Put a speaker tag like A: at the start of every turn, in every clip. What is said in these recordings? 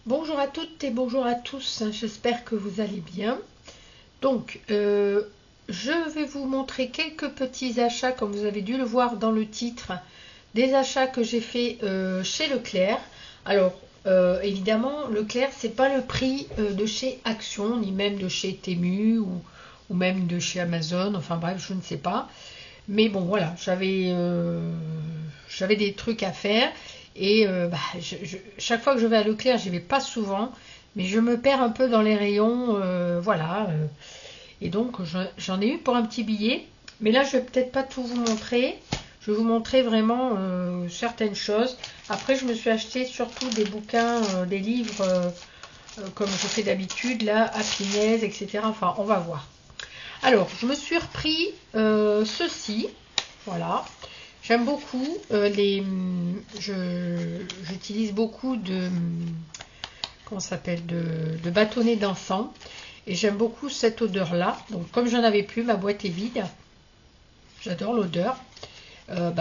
A: Bonjour à toutes et bonjour à tous, j'espère que vous allez bien. Donc, je vais vous montrer quelques petits achats, comme vous avez dû le voir dans le titre, des achats que j'ai fait chez Leclerc. Alors, évidemment, Leclerc, c'est pas le prix de chez Action, ni même de chez Temu ou même de chez Amazon, enfin bref, je ne sais pas. Mais bon, voilà, j'avais des trucs à faire. Et chaque fois que je vais à Leclerc, j'y vais pas souvent, mais je me perds un peu dans les rayons, voilà. Et donc j'en ai eu pour un petit billet, mais là je vais peut-être pas tout vous montrer. Je vais vous montrer vraiment certaines choses. Après, je me suis acheté surtout des bouquins, des livres, comme je fais d'habitude, là, à Pinez, etc. Enfin, on va voir. Alors, je me suis repris ceci, voilà. J'aime beaucoup j'utilise beaucoup de, comment ça s'appelle, de bâtonnets d'encens. Et j'aime beaucoup cette odeur-là. Donc, comme j'en avais plus, ma boîte est vide. J'adore l'odeur.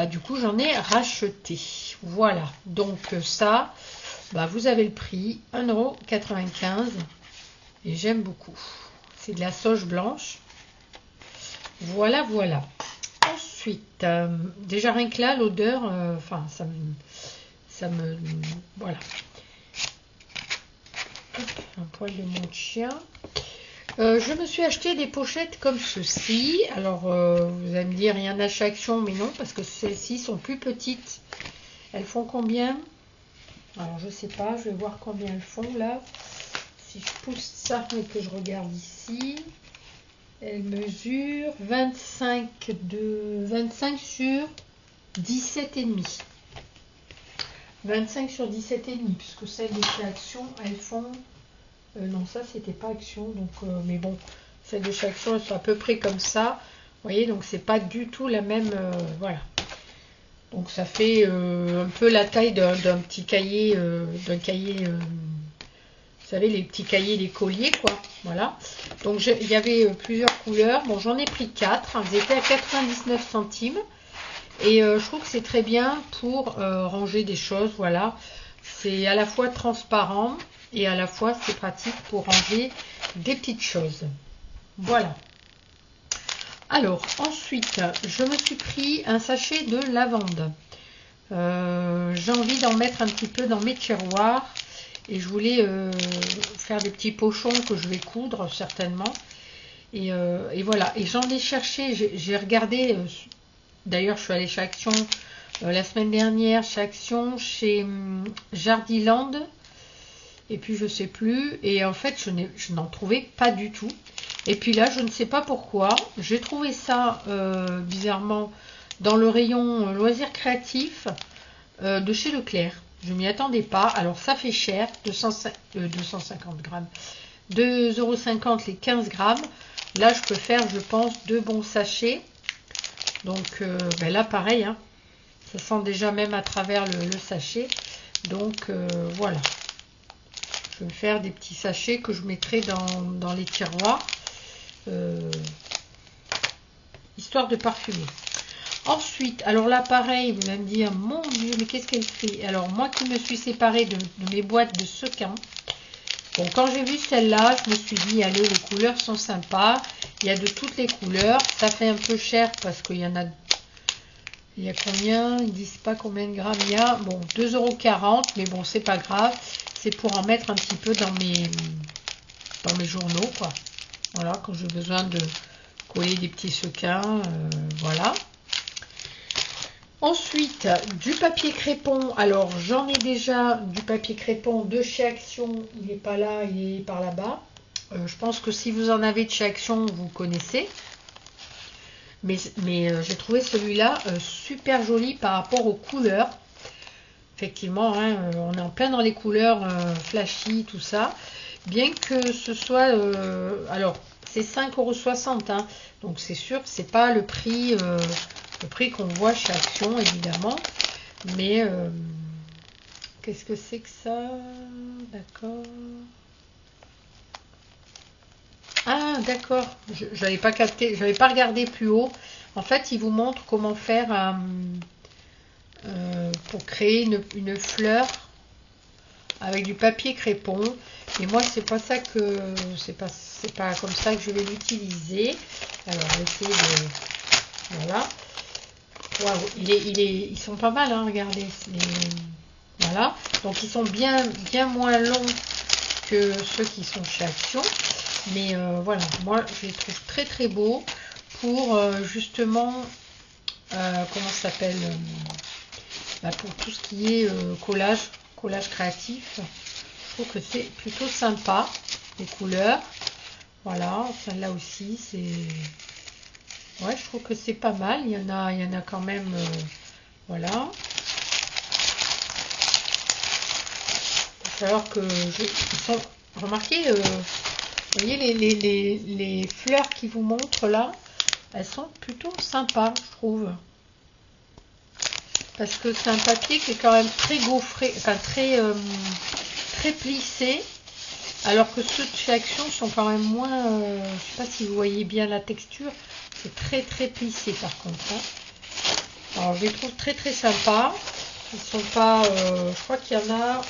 A: Du coup, j'en ai racheté. Voilà. Donc, ça, vous avez le prix, 1,95 €. Et j'aime beaucoup. C'est de la sauge blanche. Voilà, voilà. Ensuite, déjà rien que là, l'odeur, enfin, voilà. Hop, un poil de mon chien. Je me suis acheté des pochettes comme ceci. Alors, vous allez me dire, il y en a chez Action, mais non, parce que celles-ci sont plus petites. Elles font combien? Alors, je sais pas, je vais voir combien elles font là. Si je pousse ça et que je regarde ici, elles mesurent 25 sur 17,5. 25 sur 17,5, puisque celles de chez Action, elles font... non, ça, c'était pas Action, donc... mais bon, celles de chez Action, elles sont à peu près comme ça. Vous voyez, donc c'est pas du tout la même... voilà. Donc ça fait un peu la taille d'un petit cahier... vous savez, les petits cahiers, les colliers, quoi. Voilà. Donc, il y avait plusieurs couleurs. Bon, j'en ai pris 4. Ils étaient à 99 centimes. Et je trouve que c'est très bien pour ranger des choses. Voilà. C'est à la fois transparent et à la fois c'est pratique pour ranger des petites choses. Voilà. Alors, ensuite, je me suis pris un sachet de lavande. J'ai envie d'en mettre un petit peu dans mes tiroirs. Et je voulais faire des petits pochons que je vais coudre certainement. Et voilà. Et j'en ai cherché, j'ai regardé. D'ailleurs, je suis allée chez Action la semaine dernière, chez Action, chez Jardiland. Et puis je sais plus. Et en fait, je n'en trouvais pas du tout. Et puis là, je ne sais pas pourquoi. J'ai trouvé ça bizarrement dans le rayon loisirs créatifs de chez Leclerc. Je m'y attendais pas. Alors ça fait cher, 250 grammes. 2,50 € les 15 grammes. Là, je peux faire, je pense, 2 bons sachets. Donc là, pareil, hein, ça sent déjà même à travers le sachet. Donc voilà. Je vais faire des petits sachets que je mettrai dans les tiroirs. Histoire de parfumer. Ensuite, alors là, pareil, vous allez me dire, mon Dieu, mais qu'est-ce qu'elle fait? Alors, moi qui me suis séparée de mes boîtes de sequins, bon, quand j'ai vu celle-là, je me suis dit, allez, les couleurs sont sympas. Il y a de toutes les couleurs. Ça fait un peu cher parce qu'il y en a... Il y a combien? Ils ne disent pas combien de grammes il y a. Bon, 2,40 €, mais bon, c'est pas grave. C'est pour en mettre un petit peu dans mes journaux, quoi. Voilà, quand j'ai besoin de coller des petits sequins, voilà. Ensuite, du papier crépon. Alors, j'en ai déjà du papier crépon de chez Action. Il n'est pas là, il est par là-bas. Je pense que si vous en avez de chez Action, vous connaissez. Mais j'ai trouvé celui-là super joli par rapport aux couleurs. Effectivement, hein, on est en plein dans les couleurs flashy, tout ça. Bien que ce soit... alors, c'est 5,60 €. Hein, donc, c'est sûr que c'est pas le prix qu'on voit chez Action, évidemment. Mais qu'est-ce que c'est que ça? D'accord. Ah, d'accord. Je n'avais pas capté, j'avais pas regardé plus haut. En fait, il vous montre comment faire pour créer une fleur. avec du papier crépon. Et moi, c'est pas ça que c'est pas comme ça que je vais l'utiliser. Alors, on va essayer de voilà. Waouh, ils sont pas mal, hein, regardez. Voilà. Donc, ils sont bien moins longs que ceux qui sont chez Action. Mais voilà, moi, je les trouve très très beaux pour justement, comment ça s'appelle, pour tout ce qui est collage créatif. Je trouve que c'est plutôt sympa, les couleurs. Voilà, celle-là aussi, c'est... Ouais, je trouve que c'est pas mal. Il y en a quand même... voilà. Alors que... Ils sont... Remarquez, vous voyez les fleurs qui vous montrent là, elles sont plutôt sympas, je trouve. Parce que c'est un papier qui est quand même très gaufré, enfin très plissé. Alors que ceux de chez Action sont quand même moins... je ne sais pas si vous voyez bien la texture. C'est très plissé par contre. Hein. Alors je les trouve très sympas. Ils sont pas... je crois qu'il y en a...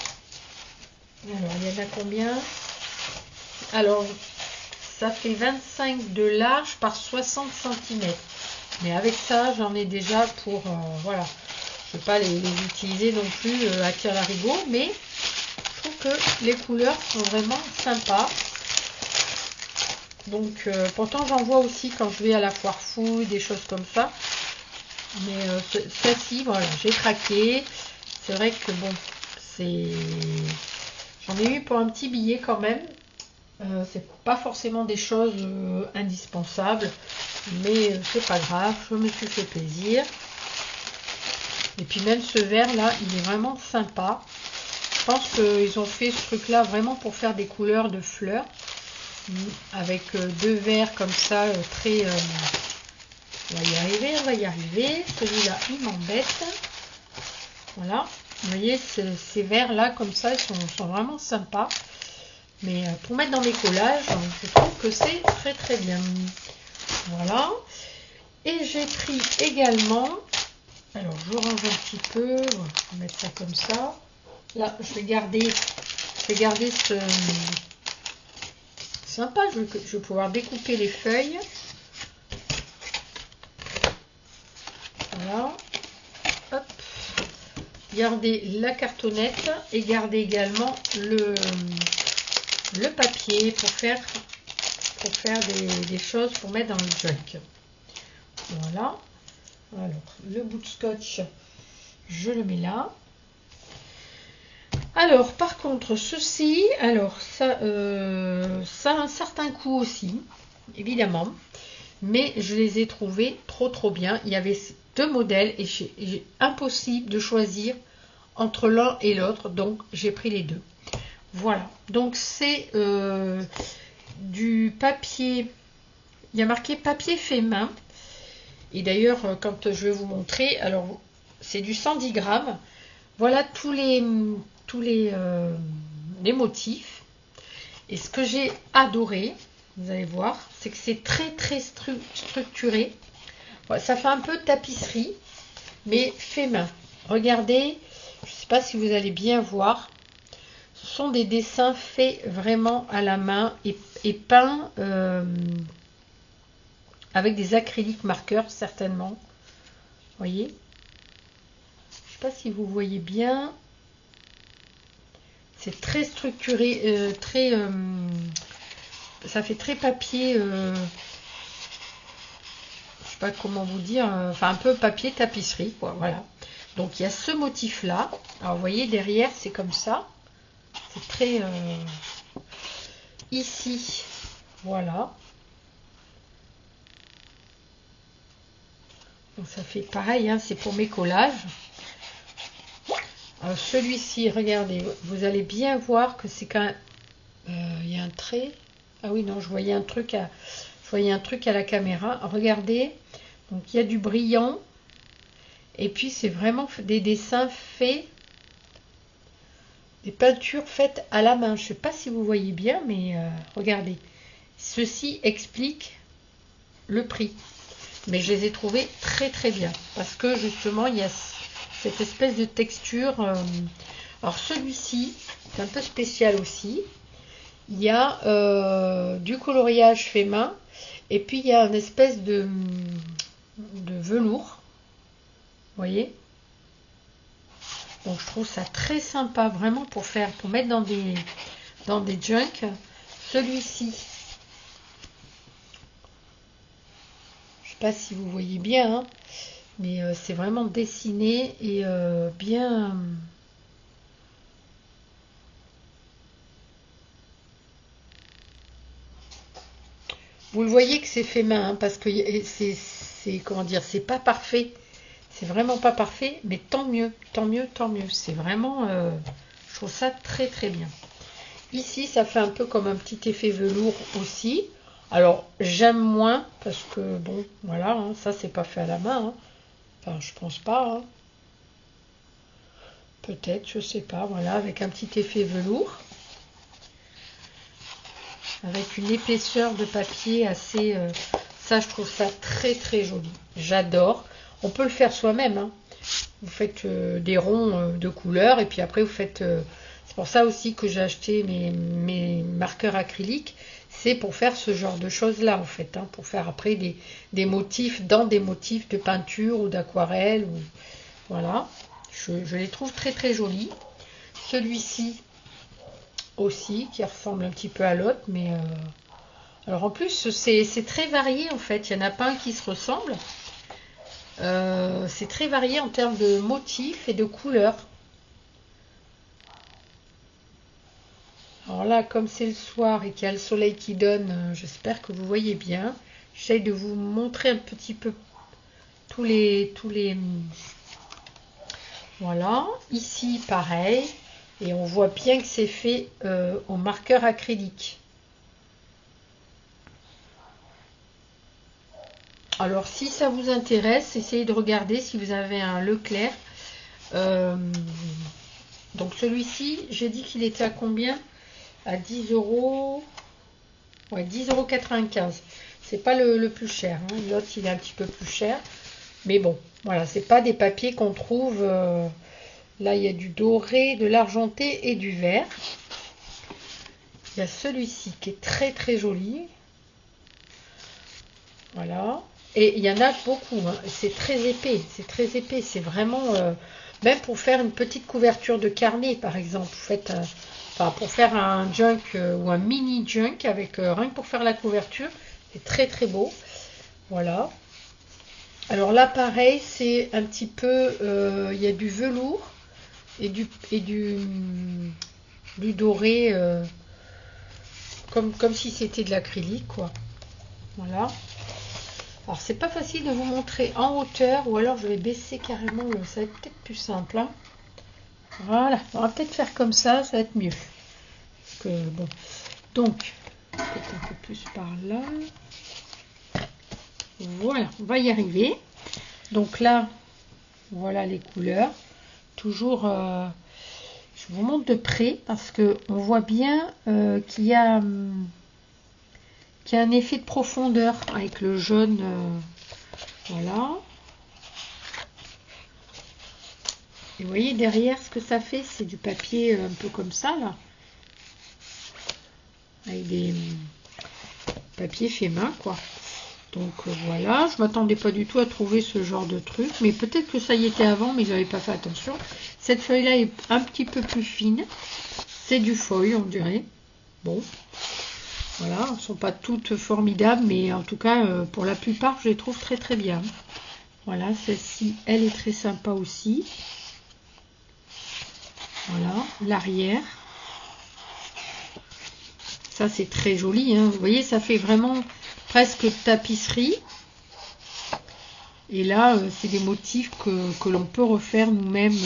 A: Alors il y en a combien? Alors ça fait 25 de large par 60 cm. Mais avec ça j'en ai déjà pour... voilà. Je ne vais pas les utiliser non plus à tire-larigot. Mais je trouve que les couleurs sont vraiment sympas. Donc pourtant j'en vois aussi quand je vais à la foire fouille, des choses comme ça. Mais celle-ci, voilà, j'ai craqué. C'est vrai que bon, c'est... J'en ai eu pour un petit billet quand même. C'est pas forcément des choses indispensables. Mais c'est pas grave, je me suis fait plaisir. Et puis même ce vert là, il est vraiment sympa. Je pense qu'ils ont fait ce truc là vraiment pour faire des couleurs de fleurs. Avec deux verres comme ça, très... on va y arriver. Celui-là, il m'embête. Voilà. Vous voyez, ces verres là comme ça, ils sont vraiment sympas. Mais pour mettre dans mes collages, je trouve que c'est très bien. Voilà. Et j'ai pris également... Alors, je range un petit peu. On va mettre ça comme ça. Là, je vais garder ce... Sympa, je vais pouvoir découper les feuilles. Voilà. Hop. Garder la cartonnette et garder également le papier pour faire des choses pour mettre dans le junk. Voilà. Alors, le bout de scotch, je le mets là. Alors, par contre, ceci, alors ça a un certain coût aussi, évidemment, mais je les ai trouvés trop bien. Il y avait deux modèles et j'ai impossible de choisir entre l'un et l'autre, donc j'ai pris les deux. Voilà, donc c'est du papier, il y a marqué papier fait main. Et d'ailleurs, quand je vais vous montrer, alors c'est du 110 grammes. Voilà tous les motifs. Et ce que j'ai adoré, vous allez voir, c'est que c'est très structuré. Voilà, ça fait un peu de tapisserie, mais fait main. Regardez, je ne sais pas si vous allez bien voir. Ce sont des dessins faits vraiment à la main et peints avec des acryliques marqueurs, certainement. Vous voyez? Je ne sais pas si vous voyez bien. C'est très structuré, ça fait très papier, je ne sais pas comment vous dire, enfin un peu papier tapisserie, quoi, voilà. Donc il y a ce motif-là. Alors vous voyez, derrière, c'est comme ça. C'est très... ici, voilà. Donc ça fait pareil, hein, c'est pour mes collages. Alors celui-ci, regardez, vous allez bien voir que c'est quand même... il y a un trait. Ah oui, non, je voyais un truc à la caméra. Regardez, donc il y a du brillant. Et puis c'est vraiment des dessins faits, des peintures faites à la main. Je ne sais pas si vous voyez bien, mais regardez. Ceci explique le prix. Mais je les ai trouvés très bien. Parce que justement, il y a cette espèce de texture. Alors celui-ci, c'est un peu spécial aussi. Il y a du coloriage fait main. Et puis il y a une espèce de velours. Vous voyez? Donc je trouve ça très sympa, vraiment pour mettre dans des junks. Celui-ci, je sais pas si vous voyez bien, hein, mais c'est vraiment dessiné et bien. Vous le voyez que c'est fait main, hein, parce que c'est comment dire, c'est pas parfait. C'est vraiment pas parfait, mais tant mieux, tant mieux, tant mieux. C'est vraiment, je trouve ça très très bien. Ici, ça fait un peu comme un petit effet velours aussi. Alors, j'aime moins parce que, bon, voilà, hein, ça, c'est pas fait à la main. Hein. Enfin, je pense pas. Hein. Peut-être, je sais pas. Voilà, avec un petit effet velours. Avec une épaisseur de papier assez... ça, je trouve ça très, très joli. J'adore. On peut le faire soi-même. Hein. Vous faites des ronds de couleur et puis après, vous faites... c'est pour ça aussi que j'ai acheté mes marqueurs acryliques. C'est pour faire ce genre de choses-là, en fait. Hein, pour faire après des motifs dans des motifs de peinture ou d'aquarelle. Voilà. Je les trouve très, très jolis. Celui-ci aussi, qui ressemble un petit peu à l'autre. Mais alors, en plus, c'est très varié, en fait. Il n'y en a pas un qui se ressemble. C'est très varié en termes de motifs et de couleurs. Alors là, comme c'est le soir et qu'il y a le soleil qui donne, j'espère que vous voyez bien. J'essaye de vous montrer un petit peu tous les... Voilà. Ici, pareil. Et on voit bien que c'est fait au marqueur acrylique. Alors, si ça vous intéresse, essayez de regarder si vous avez un Leclerc. Donc, celui-ci, j'ai dit qu'il était à combien? À 10 €. Ouais, 10,95 €. C'est pas le plus cher. Hein. L'autre, il est un petit peu plus cher. Mais bon, voilà, c'est pas des papiers qu'on trouve. Là, il y a du doré, de l'argenté et du vert. Il y a celui-ci qui est très très joli. Voilà. Et il y en a beaucoup. Hein. C'est très épais. C'est très épais. C'est vraiment... même pour faire une petite couverture de carnet, par exemple. Vous faites... Enfin, pour faire un junk ou un mini junk avec rien que pour faire la couverture, c'est très très beau. Voilà. Alors là, pareil, c'est un petit peu, il y a du velours et du doré, comme si c'était de l'acrylique, quoi. Voilà. Alors c'est pas facile de vous montrer en hauteur, ou alors je vais baisser carrément, ça va être peut-être plus simple. Hein. Voilà, on va peut-être faire comme ça va être mieux. Bon. Donc, peut-être un peu plus par là. Voilà, on va y arriver. Donc là, voilà les couleurs. Toujours, je vous montre de près parce que on voit bien qu'il y a un effet de profondeur avec le jaune. Voilà. Et vous voyez derrière ce que ça fait, c'est du papier un peu comme ça là. Avec des papiers fait main quoi. Donc voilà, je m'attendais pas du tout à trouver ce genre de truc, mais peut-être que ça y était avant, mais j'avais pas fait attention. Cette feuille-là est un petit peu plus fine, c'est du foil on dirait. Bon, voilà, elles sont pas toutes formidables, mais en tout cas pour la plupart je les trouve très très bien. Voilà, celle-ci, elle est très sympa aussi. Voilà, l'arrière. Ça c'est très joli, hein. Vous voyez, ça fait vraiment presque tapisserie. Et là, c'est des motifs que l'on peut refaire nous-mêmes.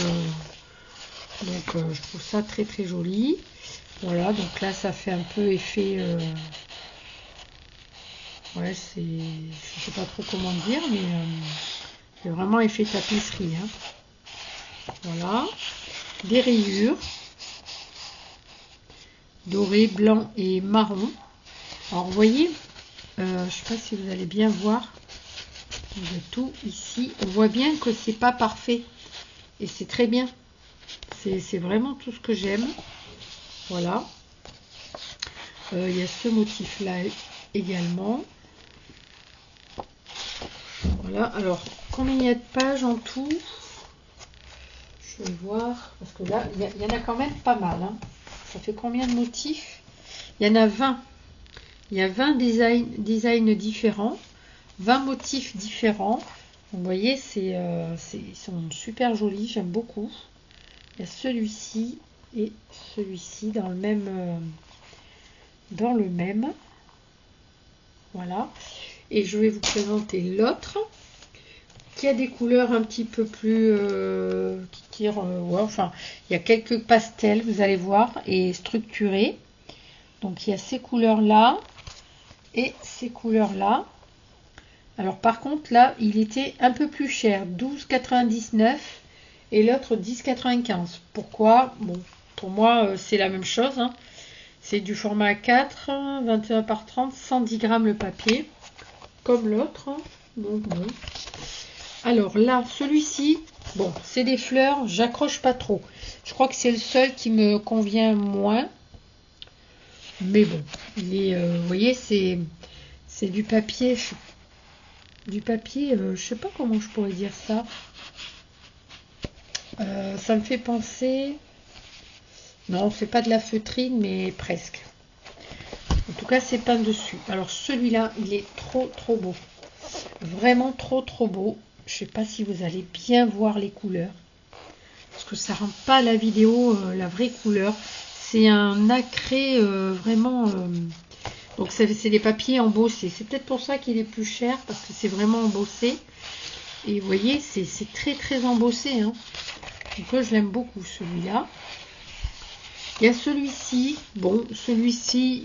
A: Donc, je trouve ça très très joli. Voilà, donc là, ça fait un peu effet... ouais, c'est... Je sais pas trop comment dire, mais c'est vraiment effet tapisserie. Hein. Voilà. Des rayures. Doré, blanc et marron. Alors, vous voyez, je sais pas si vous allez bien voir. De tout ici, on voit bien que c'est pas parfait et c'est très bien. c'est vraiment tout ce que j'aime. Voilà. Il y a ce motif là également. Voilà, alors combien il y a de pages en tout? Je vais voir, parce que là il y en a quand même pas mal, hein. Ça fait combien de motifs? Il y en a 20. Il y a 20 designs différents, 20 motifs différents. Vous voyez, ils sont super jolis, j'aime beaucoup. Il y a celui-ci et celui-ci dans le même. Voilà. Et je vais vous présenter l'autre qui a des couleurs un petit peu plus qui tirent. Ouais, enfin, il y a quelques pastels, vous allez voir, et structurés. Donc il y a ces couleurs-là et ces couleurs-là. Alors par contre là, il était un peu plus cher, 12,99 et l'autre 10,95. Pourquoi? Bon, pour moi c'est la même chose, hein. C'est du format 4, 21 par 30, 110 grammes le papier, comme l'autre. Donc bon. Alors là, celui-ci, bon, c'est des fleurs, j'accroche pas trop. Je crois que c'est le seul qui me convient moins. Mais bon, il est, vous voyez, c'est du papier. Je sais pas comment je pourrais dire ça. Ça me fait penser. Non, c'est pas de la feutrine, mais presque. En tout cas, c'est peint dessus. Alors celui-là, il est trop beau. Vraiment trop beau. Je sais pas si vous allez bien voir les couleurs. Parce que ça rend pas la vidéo la vraie couleur. C'est un nacré vraiment... donc c'est des papiers embossés. C'est peut-être pour ça qu'il est plus cher. Parce que c'est vraiment embossé. Et vous voyez, c'est très embossé. Hein. Donc je l'aime beaucoup celui-là. Il y a celui-ci. Bon, celui-ci,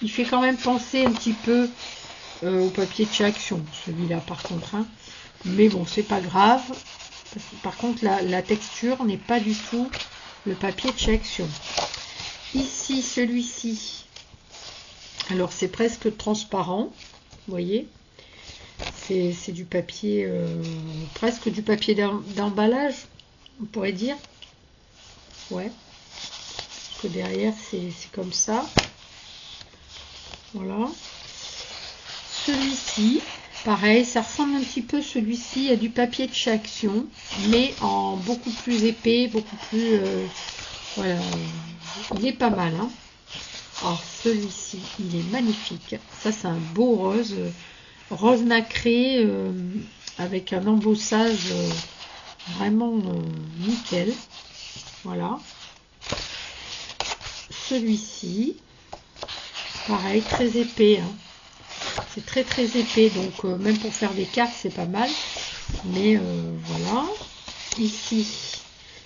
A: il fait quand même penser un petit peu au papier de chez Action. Celui-là par contre. Hein. Mais bon, c'est pas grave. Parce que, par contre, la texture n'est pas du tout le papier de chez Action. Ici, celui-ci. Alors, c'est presque transparent. Vous voyez. C'est du papier, presque du papier d'emballage, on pourrait dire. Ouais. Parce que derrière, c'est comme ça. Voilà. Celui-ci, pareil, ça ressemble un petit peu, celui-ci à du papier de chez Action, mais en beaucoup plus épais, beaucoup plus... voilà, il est pas mal. Hein. Alors, celui-ci, il est magnifique. Ça, c'est un beau rose. Rose nacré avec un embossage vraiment nickel. Voilà. Celui-ci, pareil, très épais. Hein. C'est très épais, donc même pour faire des cartes, c'est pas mal. Mais voilà. Ici,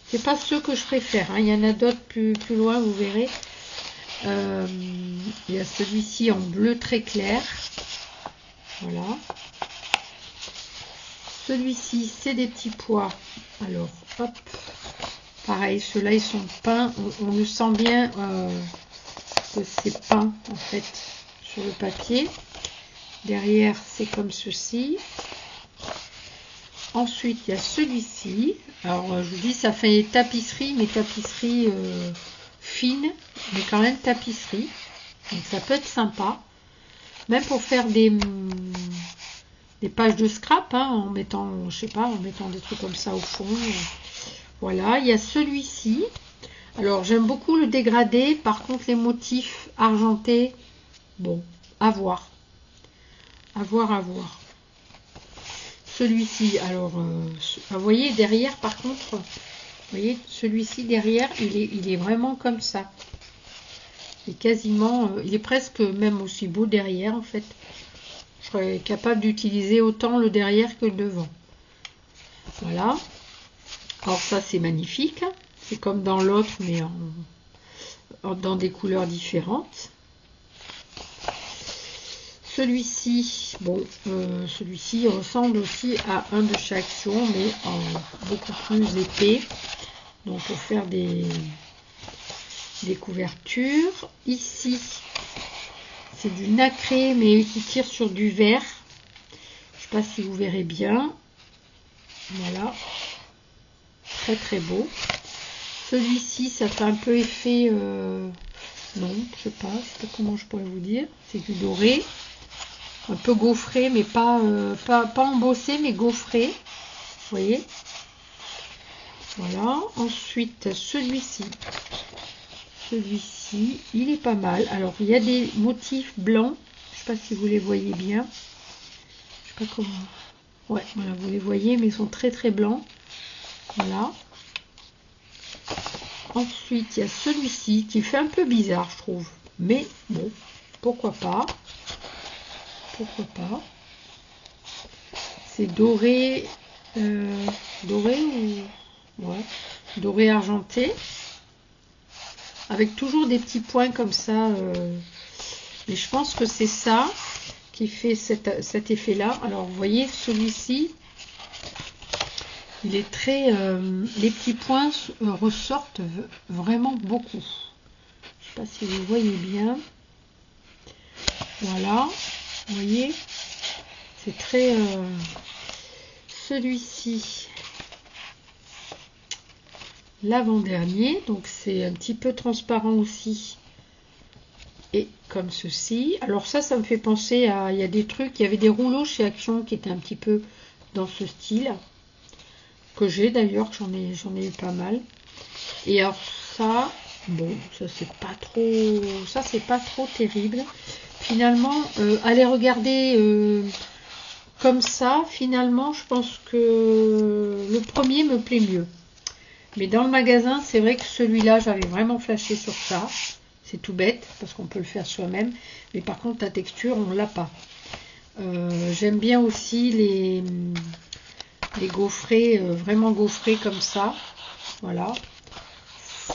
A: c'est pas ceux que je préfère. Hein. Il y en a d'autres plus loin, vous verrez. Il y a celui-ci en bleu très clair. Voilà. Celui-ci, c'est des petits pois. Alors, hop. Pareil, ceux-là, ils sont peints. On le sent bien que c'est peint, en fait, sur le papier. Derrière, c'est comme ceci. Ensuite, il y a celui-ci. Alors, je vous dis, ça fait tapisserie, mais tapisserie fine, mais quand même tapisserie. Donc, ça peut être sympa. Même pour faire des pages de scrap, hein, en mettant, je sais pas, en mettant des trucs comme ça au fond. Voilà, il y a celui-ci. Alors, j'aime beaucoup le dégradé. Par contre, les motifs argentés, bon, à voir. À voir. Celui-ci, alors, vous voyez, derrière, par contre, vous voyez, celui-ci, derrière, il est vraiment comme ça. Il est quasiment, il est presque même aussi beau derrière, en fait. Je serais capable d'utiliser autant le derrière que le devant. Voilà. Alors ça, c'est magnifique. C'est comme dans l'autre, mais dans des couleurs différentes. Celui-ci, bon, celui-ci ressemble aussi à un de chez Action, mais en beaucoup plus épais. Donc pour faire des couvertures. Ici, c'est du nacré, mais qui tire sur du vert. Je ne sais pas si vous verrez bien. Voilà. Très beau. Celui-ci, ça fait un peu effet... non, je sais pas comment je pourrais vous dire. C'est du doré. Un peu gaufré, mais pas embossé, mais gaufré. Vous voyez? Voilà. Ensuite, celui-ci. Celui-ci, il est pas mal. Alors, il y a des motifs blancs. Je sais pas si vous les voyez bien. Je sais pas comment... Ouais, voilà, vous les voyez, mais ils sont très très blancs. Voilà. Ensuite, il y a celui-ci qui fait un peu bizarre, je trouve. Mais bon, pourquoi pas. Pourquoi pas. C'est doré. Doré ou... Ouais. Doré argenté. Avec toujours des petits points comme ça. Mais je pense que c'est ça qui fait cet effet-là. Alors, vous voyez, celui-ci, il est très... les petits points ressortent vraiment beaucoup. Je ne sais pas si vous voyez bien. Voilà. Vous voyez, c'est très... celui-ci, l'avant-dernier. Donc, c'est un petit peu transparent aussi. Et comme ceci. Alors ça me fait penser à... Il y a des trucs, il y avait des rouleaux chez Action qui étaient un petit peu dans ce style. Que j'ai d'ailleurs, j'en ai eu pas mal. Et alors ça, bon, ça c'est pas trop... Ça c'est pas trop terrible. Finalement, allez regarder comme ça, finalement, je pense que le premier me plaît mieux. Mais dans le magasin, c'est vrai que celui-là, j'avais vraiment flashé sur ça. C'est tout bête, parce qu'on peut le faire soi-même. Mais par contre, la texture, on l'a pas. J'aime bien aussi les gaufrés, vraiment gaufrés comme ça. Voilà.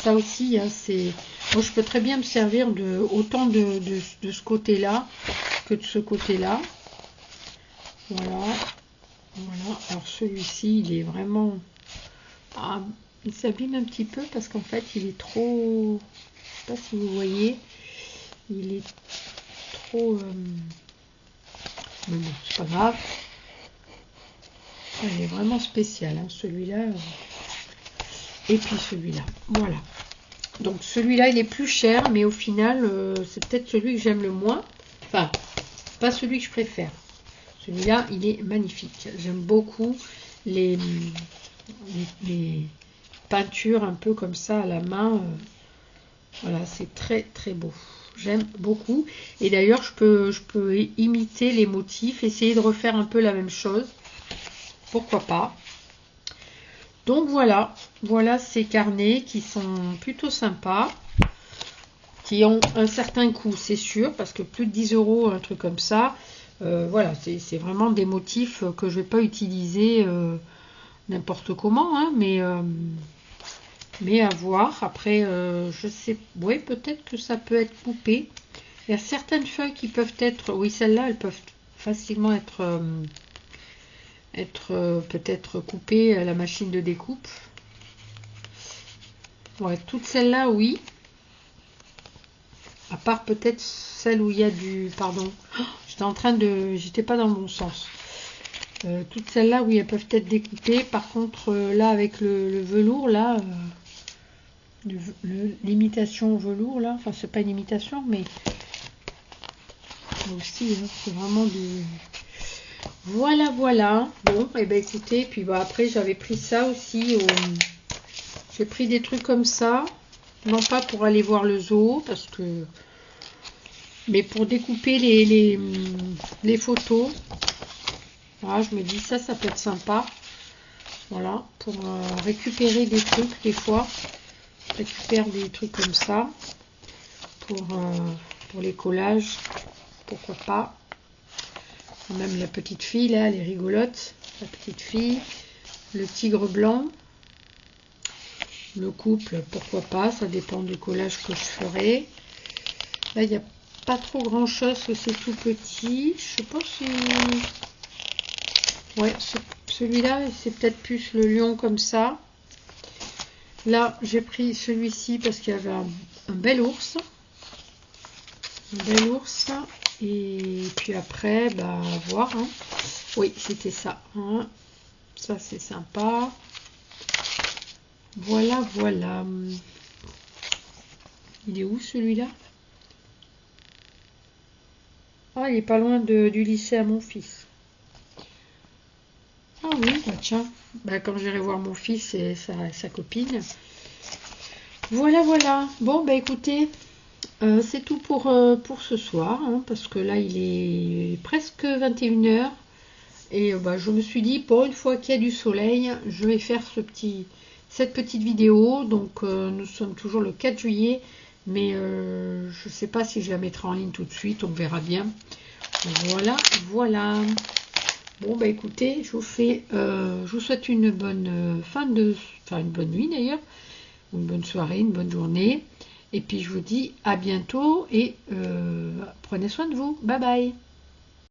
A: Ça aussi, hein, c'est... Moi, je peux très bien me servir autant de ce côté-là que de ce côté-là. Voilà. Voilà. Alors, celui-ci, il est vraiment... Ah, il s'abîme un petit peu parce qu'en fait, il est trop... Je sais pas si vous voyez. Il est trop... Mais bon, c'est pas grave. Il est vraiment spécial, hein, celui-là. Et puis celui-là. Voilà. Donc celui-là, il est plus cher, mais au final, c'est peut-être celui que j'aime le moins. Enfin, pas celui que je préfère. Celui-là, il est magnifique. J'aime beaucoup les peintures un peu comme ça à la main. Voilà, c'est très très beau. J'aime beaucoup. Et d'ailleurs, je peux imiter les motifs, essayer de refaire un peu la même chose. Pourquoi pas. Donc voilà, voilà ces carnets qui sont plutôt sympas, qui ont un certain coût, c'est sûr, parce que plus de 10 €, un truc comme ça, voilà, c'est vraiment des motifs que je ne vais pas utiliser n'importe comment, hein, mais à voir. Après, je sais, oui, peut-être que ça peut être coupé. Il y a certaines feuilles qui peuvent être, oui, celles-là, elles peuvent facilement être peut-être coupées à la machine de découpe. Ouais, toutes celles-là, oui. À part peut-être celle où il y a du... Pardon, j'étais pas dans le bon sens. Toutes celles-là, oui, elles peuvent être découpées. Par contre, là, avec le velours, là... l'imitation velours, là... Enfin, c'est pas une imitation, mais... aussi, hein, c'est vraiment du... Voilà, voilà. Bon, et ben écoutez, puis bah, après, j'avais pris ça aussi. J'ai pris des trucs comme ça. Non pas pour aller voir le zoo, parce que... Mais pour découper les photos. Voilà, je me dis ça peut être sympa. Voilà, pour récupérer des trucs, des fois. Je récupère des trucs comme ça. Pour les collages. Pourquoi pas. Même la petite fille, là, elle est rigolote. La petite fille. Le tigre blanc. Le couple, pourquoi pas. Ça dépend du collage que je ferai. Là, il n'y a pas trop grand chose, que c'est tout petit. Je sais pas si... Ouais, celui-là, c'est peut-être plus le lion comme ça. Là, j'ai pris celui-ci parce qu'il y avait un bel ours. Un bel ours. Et puis après, bah, voir. Hein. Oui, c'était ça. Hein. Ça, c'est sympa. Voilà, voilà. Il est où celui-là? Ah, il est pas loin du lycée à mon fils. Ah oui, bah tiens. Bah, quand j'irai voir mon fils et sa copine. Voilà, voilà. Bon, bah écoutez, c'est tout pour ce soir, hein, parce que là, il est presque 21 h. Et bah, je me suis dit, pour une fois qu'il y a du soleil, je vais faire cette petite vidéo. Donc, nous sommes toujours le 4 juillet, mais je ne sais pas si je la mettrai en ligne tout de suite, on verra bien. Voilà, voilà. Bon, bah écoutez, je vous souhaite une bonne une bonne nuit d'ailleurs, une bonne soirée, une bonne journée. Et puis, je vous dis à bientôt et prenez soin de vous. Bye bye.